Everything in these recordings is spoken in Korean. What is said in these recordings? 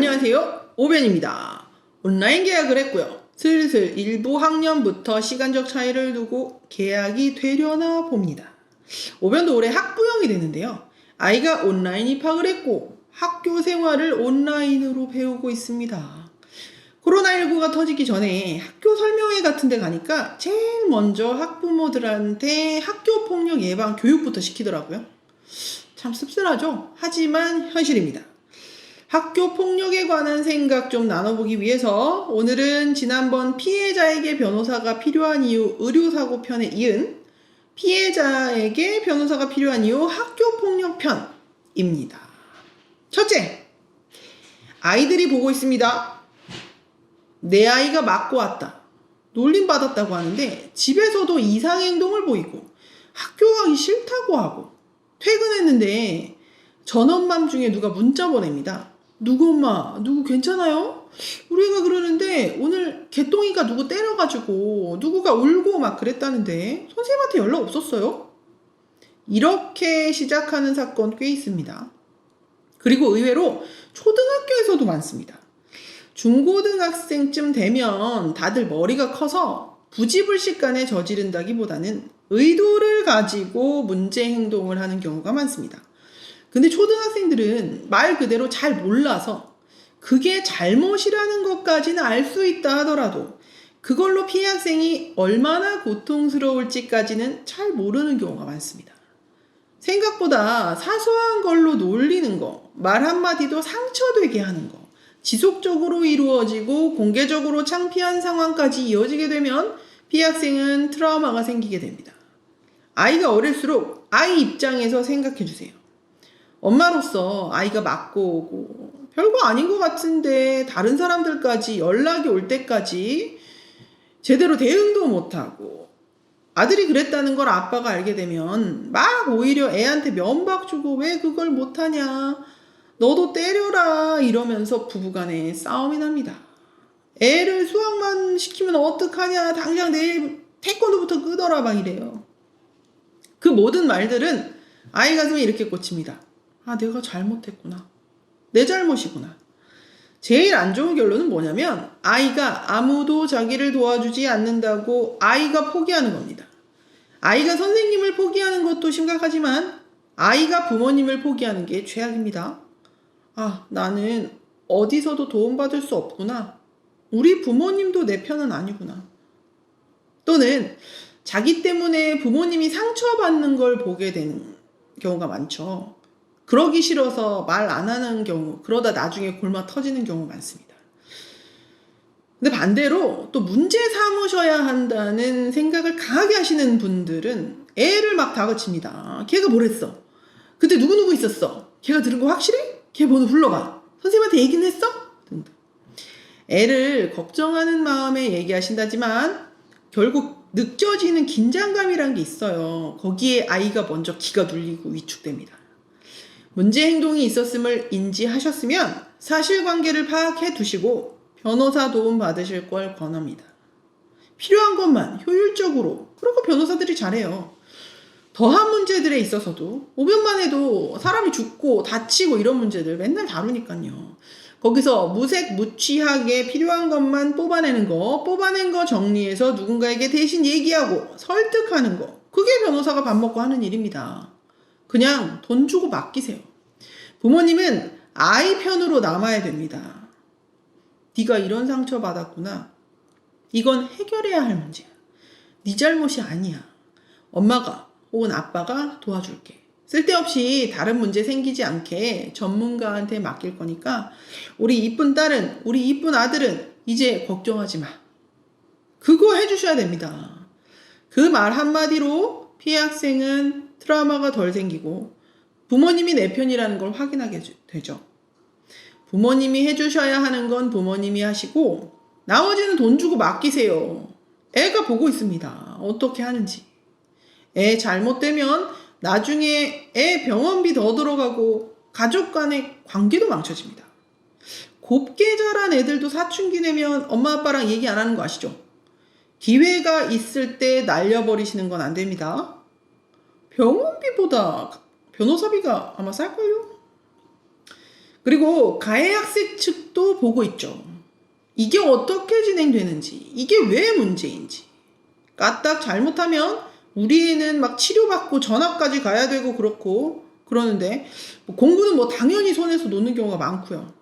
안녕하세요, 오변입니다. 온라인 계약을 했고요. 슬슬 일부 학년부터 시간적 차이를 두고 계약이 되려나 봅니다. 오변도 올해 학부형이 되는데요. 아이가 온라인 입학을 했고 학교 생활을 온라인으로 배우고 있습니다. 코로나19가 터지기 전에 학교 설명회 같은 데 가니까 제일 먼저 학부모들한테 학교 폭력 예방 교육부터 시키더라고요. 참 씁쓸하죠? 하지만 현실입니다. 학교 폭력에 관한 생각 좀 나눠보기 위해서 오늘은 지난번 피해자에게 변호사가 필요한 이유 의료사고 편에 이은 피해자에게 변호사가 필요한 이유 학교 폭력 편입니다. 첫째, 아이들이 보고 있습니다. 내 아이가 맞고 왔다. 놀림받았다고 하는데 집에서도 이상행동을 보이고 학교 가기 싫다고 하고 퇴근했는데 전원맘 중에 누가 문자 보냅니다. 누구 엄마, 누구 괜찮아요? 우리 애가 그러는데 오늘 개똥이가 누구 때려가지고 누구가 울고 막 그랬다는데 선생님한테 연락 없었어요? 이렇게 시작하는 사건 꽤 있습니다. 그리고 의외로 초등학교에서도 많습니다. 중고등학생쯤 되면 다들 머리가 커서 부지불식간에 저지른다기보다는 의도를 가지고 문제 행동을 하는 경우가 많습니다. 근데 초등학생들은 말 그대로 잘 몰라서 그게 잘못이라는 것까지는 알 수 있다 하더라도 그걸로 피해 학생이 얼마나 고통스러울지까지는 잘 모르는 경우가 많습니다. 생각보다 사소한 걸로 놀리는 거, 말 한마디도 상처되게 하는 거, 지속적으로 이루어지고 공개적으로 창피한 상황까지 이어지게 되면 피해 학생은 트라우마가 생기게 됩니다. 아이가 어릴수록 아이 입장에서 생각해 주세요. 엄마로서 아이가 맞고 오고 별거 아닌 것 같은데 다른 사람들까지 연락이 올 때까지 제대로 대응도 못하고 아들이 그랬다는 걸 아빠가 알게 되면 막 오히려 애한테 면박 주고 왜 그걸 못하냐 너도 때려라 이러면서 부부간에 싸움이 납니다. 애를 수학만 시키면 어떡하냐 당장 내일 태권도부터 끄더라 막 이래요. 그 모든 말들은 아이 가슴에 이렇게 꽂힙니다. 아, 내가 잘못했구나. 내 잘못이구나. 제일 안 좋은 결론은 뭐냐면 아이가 아무도 자기를 도와주지 않는다고 아이가 포기하는 겁니다. 아이가 선생님을 포기하는 것도 심각하지만 아이가 부모님을 포기하는 게 최악입니다. 아, 나는 어디서도 도움받을 수 없구나. 우리 부모님도 내 편은 아니구나. 또는 자기 때문에 부모님이 상처받는 걸 보게 되는 경우가 많죠. 그러기 싫어서 말 안 하는 경우, 그러다 나중에 골마 터지는 경우 많습니다. 근데 반대로 또 문제 삼으셔야 한다는 생각을 강하게 하시는 분들은 애를 막 다그칩니다. 걔가 뭘 했어? 그때 누구누구 있었어? 걔가 들은 거 확실해? 걔 번호 불러봐. 선생님한테 얘기는 했어? 등등. 애를 걱정하는 마음에 얘기하신다지만 결국 느껴지는 긴장감이란 게 있어요. 거기에 아이가 먼저 기가 눌리고 위축됩니다. 문제 행동이 있었음을 인지하셨으면 사실관계를 파악해 두시고 변호사 도움 받으실 걸 권합니다. 필요한 것만 효율적으로, 그리고 변호사들이 잘해요. 더한 문제들에 있어서도 5년만 해도 사람이 죽고 다치고 이런 문제들 맨날 다루니까요. 거기서 무색무취하게 필요한 것만 뽑아낸 거 정리해서 누군가에게 대신 얘기하고 설득하는 거, 그게 변호사가 밥 먹고 하는 일입니다. 그냥 돈 주고 맡기세요. 부모님은 아이 편으로 남아야 됩니다. 네가 이런 상처 받았구나. 이건 해결해야 할 문제야. 네 잘못이 아니야. 엄마가 혹은 아빠가 도와줄게. 쓸데없이 다른 문제 생기지 않게 전문가한테 맡길 거니까 우리 이쁜 딸은, 우리 이쁜 아들은 이제 걱정하지 마. 그거 해주셔야 됩니다. 그 말 한마디로 피해 학생은 트라우마가 덜 생기고 부모님이 내 편이라는 걸 확인하게 되죠. 부모님이 해주셔야 하는 건 부모님이 하시고 나머지는 돈 주고 맡기세요. 애가 보고 있습니다. 어떻게 하는지. 애 잘못되면 나중에 애 병원비 더 들어가고 가족 간의 관계도 망쳐집니다. 곱게 자란 애들도 사춘기 되면 엄마 아빠랑 얘기 안 하는 거 아시죠? 기회가 있을 때 날려버리시는 건 안 됩니다. 병원비보다 변호사비가 아마 쌀걸요? 그리고 가해 학생 측도 보고 있죠. 이게 어떻게 진행되는지, 이게 왜 문제인지. 까딱 잘못하면 우리 애는 막 치료받고 전학까지 가야 되고 그렇고 그러는데 공부는 뭐 당연히 손에서 놓는 경우가 많고요.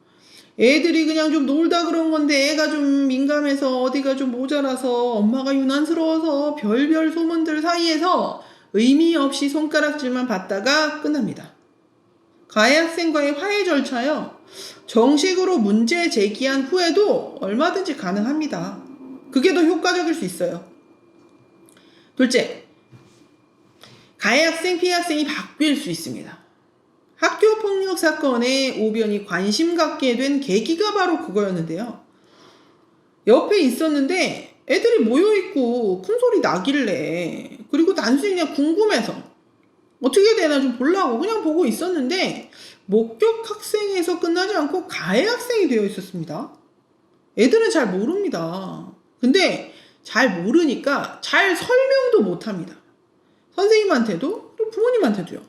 애들이 그냥 좀 놀다 그런 건데 애가 좀 민감해서 어디가 좀 모자라서 엄마가 유난스러워서 별별 소문들 사이에서 의미 없이 손가락질만 받다가 끝납니다. 가해 학생과의 화해 절차요. 정식으로 문제 제기한 후에도 얼마든지 가능합니다. 그게 더 효과적일 수 있어요. 둘째, 가해 학생, 피해 학생이 바뀔 수 있습니다. 학교 폭력 사건에 오변이 관심 갖게 된 계기가 바로 그거였는데요. 옆에 있었는데 애들이 모여있고 큰소리 나길래, 그리고 단순히 그냥 궁금해서 어떻게 되나 좀 보려고 그냥 보고 있었는데 목격 학생에서 끝나지 않고 가해 학생이 되어 있었습니다. 애들은 잘 모릅니다. 근데 잘 모르니까 잘 설명도 못합니다. 선생님한테도 부모님한테도요.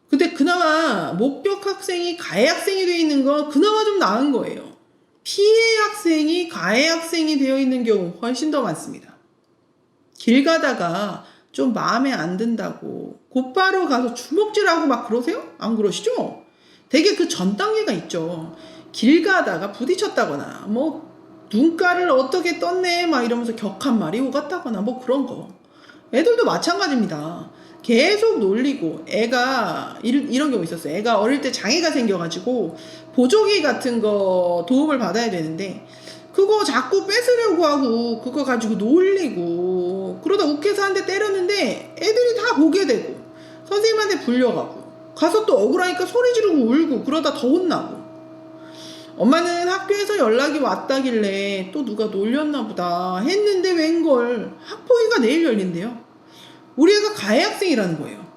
근데 그나마 목격 학생이 가해 학생이 되어 있는 건 그나마 좀 나은 거예요. 피해 학생이 가해 학생이 되어 있는 경우 훨씬 더 많습니다. 길 가다가 좀 마음에 안 든다고 곧바로 가서 주먹질하고 막 그러세요? 안 그러시죠? 되게 그 전 단계가 있죠. 길 가다가 부딪혔다거나 뭐 눈가를 어떻게 떴네 막 이러면서 격한 말이 오갔다거나 뭐 그런 거. 애들도 마찬가지입니다. 계속 놀리고 애가 이런 경우 있었어요. 애가 어릴 때 장애가 생겨가지고 보조기 같은 거 도움을 받아야 되는데 그거 자꾸 뺏으려고 하고 그거 가지고 놀리고 그러다 욱해서 한 대 때렸는데 애들이 다 보게 되고 선생님한테 불려가고 가서 또 억울하니까 소리 지르고 울고 그러다 더 혼나고 엄마는 학교에서 연락이 왔다길래 또 누가 놀렸나 보다 했는데 웬걸 학폭위가 내일 열린대요. 우리 애가 가해 학생이라는 거예요.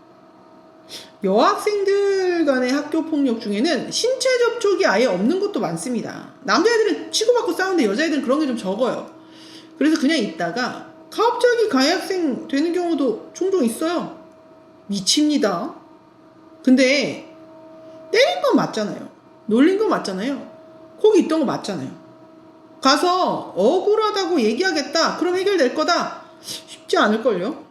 여학생들 간의 학교 폭력 중에는 신체 접촉이 아예 없는 것도 많습니다. 남자애들은 치고받고 싸우는데 여자애들은 그런 게 좀 적어요. 그래서 그냥 있다가 갑자기 가해 학생 되는 경우도 종종 있어요. 미칩니다. 근데 때린 건 맞잖아요. 놀린 건 맞잖아요. 거기 있던 거 맞잖아요. 가서 억울하다고 얘기하겠다. 그럼 해결될 거다. 쉽지 않을걸요.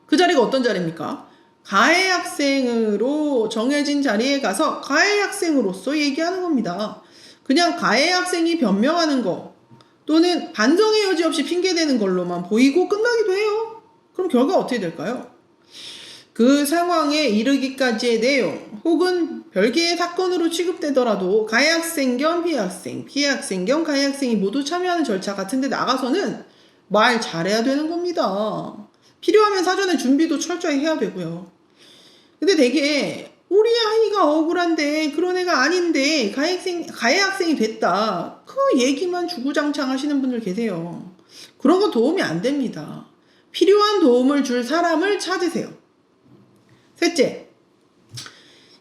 그 자리가 어떤 자리입니까? 가해 학생으로 정해진 자리에 가서 가해 학생으로서 얘기하는 겁니다. 그냥 가해 학생이 변명하는 거 또는 반성의 여지 없이 핑계대는 걸로만 보이고 끝나기도 해요. 그럼 결과가 어떻게 될까요? 그 상황에 이르기까지의 내용 혹은 별개의 사건으로 취급되더라도 가해 학생 겸 피해 학생, 피해 학생 겸 가해 학생이 모두 참여하는 절차 같은 데 나가서는 말 잘해야 되는 겁니다. 필요하면 사전에 준비도 철저히 해야 되고요. 근데 되게 우리 아이가 억울한데 그런 애가 아닌데 가해 학생이 됐다. 그 얘기만 주구장창 하시는 분들 계세요. 그런 건 도움이 안 됩니다. 필요한 도움을 줄 사람을 찾으세요. 셋째,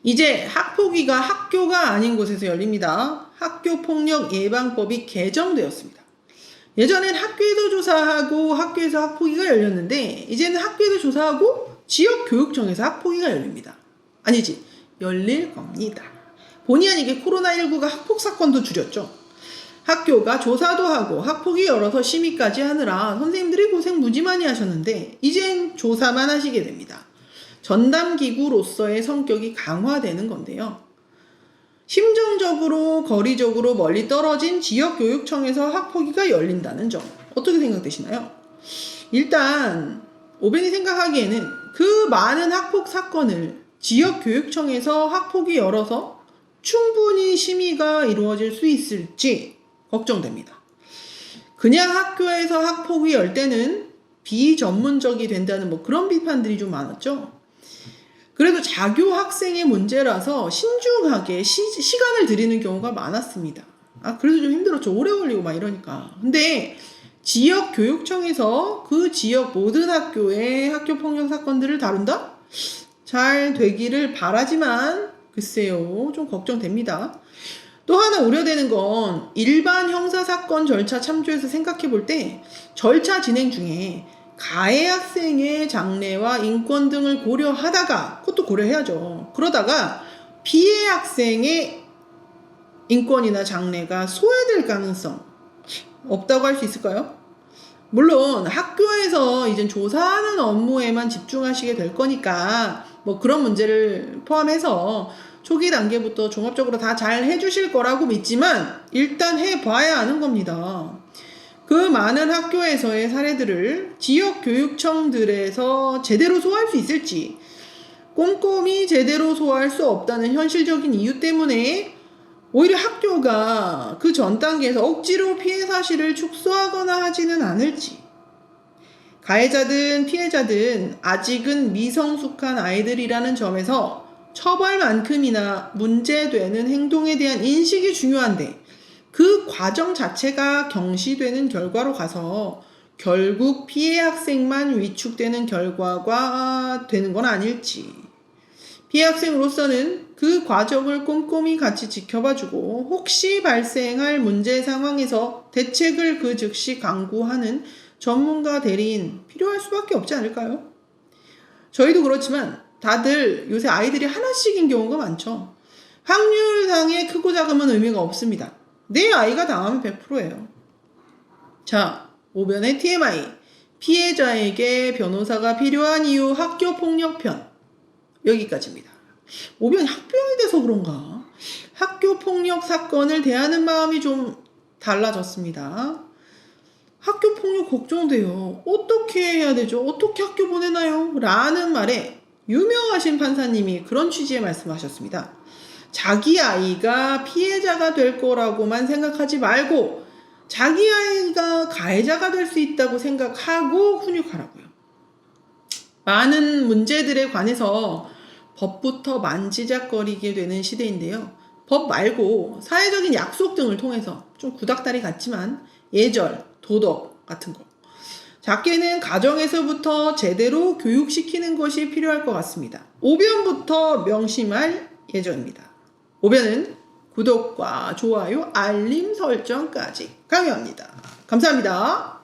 이제 학폭위가 학교가 아닌 곳에서 열립니다. 학교폭력 예방법이 개정되었습니다. 예전엔 학교에서 조사하고 학교에서 학폭위가 열렸는데 이제는 학교에서 조사하고 지역교육청에서 학폭위가 열립니다. 아니지, 열릴 겁니다. 본의 아니게 코로나19가 학폭 사건도 줄였죠. 학교가 조사도 하고 학폭위 열어서 심의까지 하느라 선생님들이 고생 무지 많이 하셨는데 이젠 조사만 하시게 됩니다. 전담기구로서의 성격이 강화되는 건데요. 심정적으로 거리적으로 멀리 떨어진 지역교육청에서 학폭위가 열린다는 점 어떻게 생각되시나요? 일단 오벤이 생각하기에는 그 많은 학폭 사건을 지역교육청에서 학폭위 열어서 충분히 심의가 이루어질 수 있을지 걱정됩니다. 그냥 학교에서 학폭위 열 때는 비전문적이 된다는 뭐 그런 비판들이 좀 많았죠. 그래도 자교 학생의 문제라서 신중하게 시간을 들이는 경우가 많았습니다. 그래서 좀 힘들었죠. 오래 걸리고 막 이러니까. 근데 지역교육청에서 그 지역 모든 학교의 학교폭력 사건들을 다룬다? 잘 되기를 바라지만 글쎄요, 좀 걱정됩니다. 또 하나 우려되는 건 일반 형사사건 절차 참조해서 생각해 볼 때 절차 진행 중에 가해 학생의 장래와 인권 등을 고려하다가 그것도 고려해야죠. 그러다가 피해 학생의 인권이나 장래가 소외될 가능성 없다고 할 수 있을까요? 물론 학교에서 이제 조사하는 업무에만 집중하시게 될 거니까 뭐 그런 문제를 포함해서 초기 단계부터 종합적으로 다 잘 해주실 거라고 믿지만 일단 해봐야 하는 겁니다. 그 많은 학교에서의 사례들을 지역교육청들에서 제대로 소화할 수 있을지, 꼼꼼히 제대로 소화할 수 없다는 현실적인 이유 때문에 오히려 학교가 그 전 단계에서 억지로 피해 사실을 축소하거나 하지는 않을지, 가해자든 피해자든 아직은 미성숙한 아이들이라는 점에서 처벌만큼이나 문제되는 행동에 대한 인식이 중요한데 그 과정 자체가 경시되는 결과로 가서 결국 피해 학생만 위축되는 결과가 되는 건 아닐지, 피해 학생으로서는 그 과정을 꼼꼼히 같이 지켜봐주고 혹시 발생할 문제 상황에서 대책을 그 즉시 강구하는 전문가 대리인 필요할 수밖에 없지 않을까요? 저희도 그렇지만 다들 요새 아이들이 하나씩인 경우가 많죠. 확률상의 크고 작으면 의미가 없습니다. 내 아이가 당하면 100%예요. 자, 5변의 TMI. 피해자에게 변호사가 필요한 이유 학교폭력편. 여기까지입니다. 5변이 학병이 돼서 그런가? 학교폭력 사건을 대하는 마음이 좀 달라졌습니다. 학교폭력 걱정돼요. 어떻게 해야 되죠? 어떻게 학교 보내나요? 라는 말에 유명하신 판사님이 그런 취지의 말씀하셨습니다. 자기 아이가 피해자가 될 거라고만 생각하지 말고 자기 아이가 가해자가 될 수 있다고 생각하고 훈육하라고요. 많은 문제들에 관해서 법부터 만지작거리게 되는 시대인데요. 법 말고 사회적인 약속 등을 통해서 좀 구닥다리 같지만 예절, 도덕 같은 거. 작게는 가정에서부터 제대로 교육시키는 것이 필요할 것 같습니다. 5변부터 명심할 예정입니다. 5변은 구독과 좋아요, 알림 설정까지 강요합니다. 감사합니다.